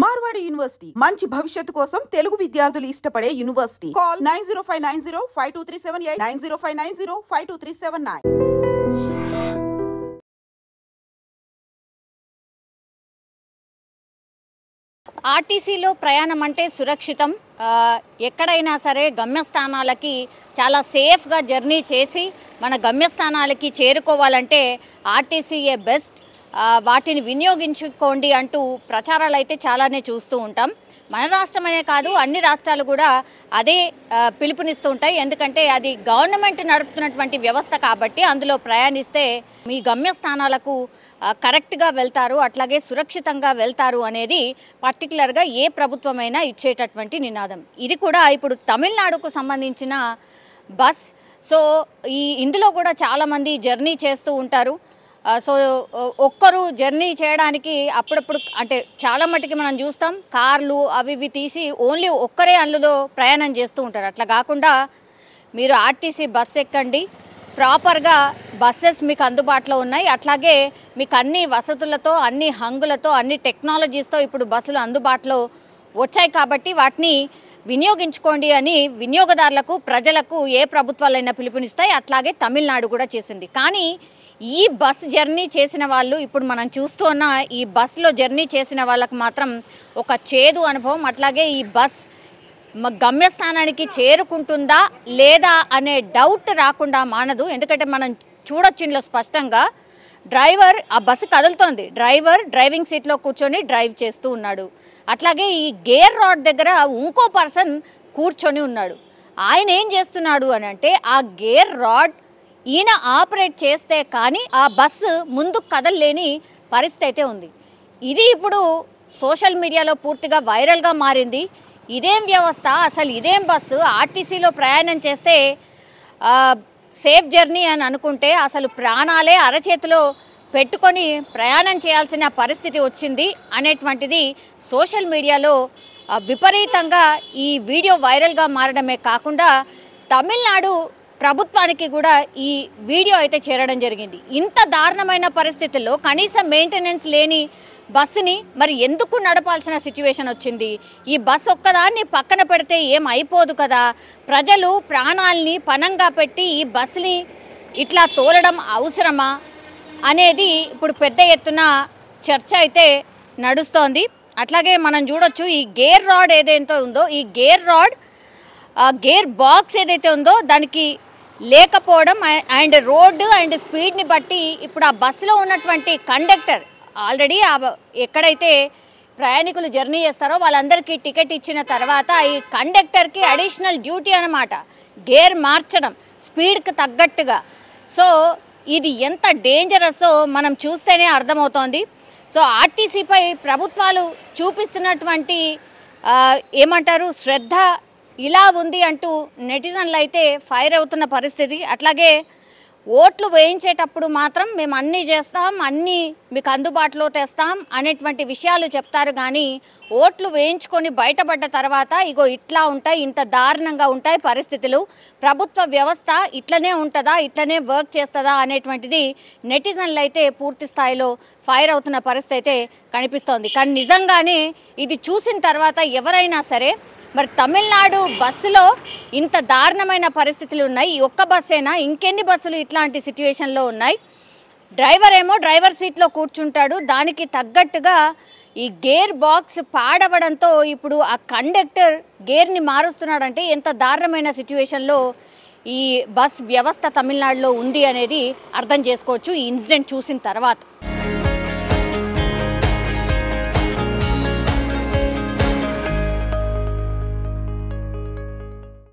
Marwadi university మంచి భవిష్యత్తు కోసం తెలుగు విద్యార్థులు ఇష్టపడే యూనివర్సిటీ. కాల్ 9059052378 9059052379. ఆర్టీసీలో ప్రయాణం అంటే సురక్షితం. ఎక్కడైనా సరే గమ్యస్థానాలకి చాలా సేఫ్గా జర్నీ చేసి మన గమ్యస్థానాలకి చేరుకోవాలంటే ఆర్టీసీయే బెస్ట్. వాటిని వినియోగించుకోండి అంటూ ప్రచారాలు అయితే చాలానే చూస్తూ ఉంటాం. మన రాష్ట్రమనే కాదు, అన్ని రాష్ట్రాలు కూడా అదే పిలుపునిస్తూ ఉంటాయి. ఎందుకంటే అది గవర్నమెంట్ నడుపుతున్నటువంటి వ్యవస్థ కాబట్టి అందులో ప్రయాణిస్తే మీ గమ్యస్థానాలకు కరెక్ట్గా వెళ్తారు, అట్లాగే సురక్షితంగా వెళ్తారు అనేది పర్టికులర్గా ఏ ప్రభుత్వమైనా ఇచ్చేటటువంటి నినాదం. ఇది కూడా ఇప్పుడు తమిళనాడుకు సంబంధించిన బస్. సో ఇందులో కూడా చాలామంది జర్నీ చేస్తూ ఉంటారు. సో ఒక్కరు జర్నీ చేయడానికి అప్పుడప్పుడు అంటే చాలా మట్టుకి మనం చూస్తాం కార్లు అవి ఇవి తీసి ఓన్లీ ఒక్కరే అందులో ప్రయాణం చేస్తూ ఉంటారు. అట్లా కాకుండా మీరు ఆర్టీసీ బస్ ఎక్కండి, ప్రాపర్గా బస్సెస్ మీకు అందుబాటులో ఉన్నాయి. అట్లాగే మీకు అన్ని వసతులతో, అన్ని హంగులతో, అన్ని టెక్నాలజీస్తో ఇప్పుడు బస్సులు అందుబాటులో వచ్చాయి కాబట్టి వాటిని వినియోగించుకోండి అని వినియోగదారులకు, ప్రజలకు ఏ ప్రభుత్వాలైనా పిలుపునిస్తాయి. అట్లాగే తమిళనాడు కూడా చేసింది. కానీ ఈ బస్ జర్నీ చేసిన వాళ్ళు, ఇప్పుడు మనం చూస్తూ ఉన్న ఈ బస్సులో జర్నీ చేసిన వాళ్ళకు మాత్రం ఒక చేదు అనుభవం. అట్లాగే ఈ బస్ గమ్యస్థానానికి చేరుకుంటుందా లేదా అనే డౌట్ రాకుండా మానదు. ఎందుకంటే మనం చూడొచ్చు ఇందులో స్పష్టంగా డ్రైవర్, ఆ బస్సు కదులుతోంది, డ్రైవర్ డ్రైవింగ్ సీట్లో కూర్చొని డ్రైవ్ చేస్తూ ఉన్నాడు. అట్లాగే ఈ గేర్ రాడ్ దగ్గర ఇంకో పర్సన్ కూర్చొని ఉన్నాడు. ఆయన ఏం చేస్తున్నాడు అని అంటే ఆ గేర్ రాడ్ ఈయన ఆపరేట్ చేస్తే కానీ ఆ బస్సు ముందుకు కదలలేని పరిస్థితి అయితే ఉంది. ఇది ఇప్పుడు సోషల్ మీడియాలో పూర్తిగా వైరల్గా మారింది. ఇదేం వ్యవస్థ, అసలు ఇదేం బస్సు, ఆర్టీసీలో ప్రయాణం చేస్తే సేఫ్ జర్నీ అని అనుకుంటే అసలు ప్రాణాలే అరచేతిలో పెట్టుకొని ప్రయాణం చేయాల్సిన పరిస్థితి వచ్చింది అనేటువంటిది సోషల్ మీడియాలో విపరీతంగా ఈ వీడియో వైరల్గా మారడమే కాకుండా తమిళనాడు ప్రభుత్వానికి కూడా ఈ వీడియో అయితే చేరడం జరిగింది. ఇంత దారుణమైన పరిస్థితుల్లో కనీసం మెయింటెనెన్స్ లేని బస్సుని మరి ఎందుకు నడపాల్సిన సిచ్యువేషన్ వచ్చింది? ఈ బస్సు ఒక్కదాన్ని పక్కన పెడితే ఏం అయిపోదు కదా, ప్రజలు ప్రాణాలని పణంగా పెట్టి ఈ బస్సుని ఇట్లా తోలడం అవసరమా అనేది ఇప్పుడు పెద్ద ఎత్తున చర్చ అయితే నడుస్తోంది. అట్లాగే మనం చూడొచ్చు ఈ గేర్ రాడ్ ఏదైతే ఉందో, ఈ గేర్ రాడ్ గేర్ బాక్స్ ఏదైతే ఉందో దానికి లేకపోవడం అండ్ రోడ్డు అండ్ స్పీడ్ని బట్టి ఇప్పుడు ఆ బస్సులో ఉన్నటువంటి కండక్టర్ ఆల్రెడీ ఎక్కడైతే ప్రయాణికులు జర్నీ చేస్తారో వాళ్ళందరికీ టికెట్ ఇచ్చిన తర్వాత ఈ కండక్టర్కి అడిషనల్ డ్యూటీ అన్నమాట గేర్ మార్చడం స్పీడ్కి తగ్గట్టుగా. సో ఇది ఎంత డేంజరస్సో మనం చూస్తేనే అర్థమవుతోంది. సో ఆర్టీసీపై ప్రభుత్వాలు చూపిస్తున్నటువంటి ఏమంటారు శ్రద్ధ ఇలా ఉంది అంటూ నెటిజన్లు అయితే ఫైర్ అవుతున్న పరిస్థితి. అట్లాగే ఓట్లు వేయించేటప్పుడు మాత్రం మేము అన్నీ చేస్తాం, అన్నీ మీకు అందుబాటులో తెస్తాం అనేటువంటి విషయాలు చెప్తారు. కానీ ఓట్లు వేయించుకొని బయటపడ్డ తర్వాత ఇగో ఇట్లా ఉంటాయి, ఇంత దారుణంగా ఉంటాయి పరిస్థితులు, ప్రభుత్వ వ్యవస్థ ఇట్లనే ఉంటుందా, ఇట్లనే వర్క్ చేస్తుందా అనేటువంటిది నెటిజన్లు అయితే పూర్తి స్థాయిలో ఫైర్ అవుతున్న పరిస్థితి అయితే కనిపిస్తోంది. కానీ నిజంగానే ఇది చూసిన తర్వాత ఎవరైనా సరే మరి తమిళనాడు బస్సులో ఇంత దారుణమైన పరిస్థితులు ఉన్నాయి, ఈ ఒక్క బస్సేనా, ఇంకెన్ని బస్సులు ఇట్లాంటి సిచ్యువేషన్లో ఉన్నాయి? డ్రైవర్ ఏమో డ్రైవర్ సీట్లో కూర్చుంటాడు, దానికి తగ్గట్టుగా ఈ గేర్ బాక్స్ పాడవడంతో ఇప్పుడు ఆ కండక్టర్ గేర్ని మారుస్తున్నాడంటే ఎంత దారుణమైన సిచ్యువేషన్లో ఈ బస్ వ్యవస్థ తమిళనాడులో ఉంది అనేది అర్థం చేసుకోవచ్చు ఈ ఇన్సిడెంట్ చూసిన తర్వాత.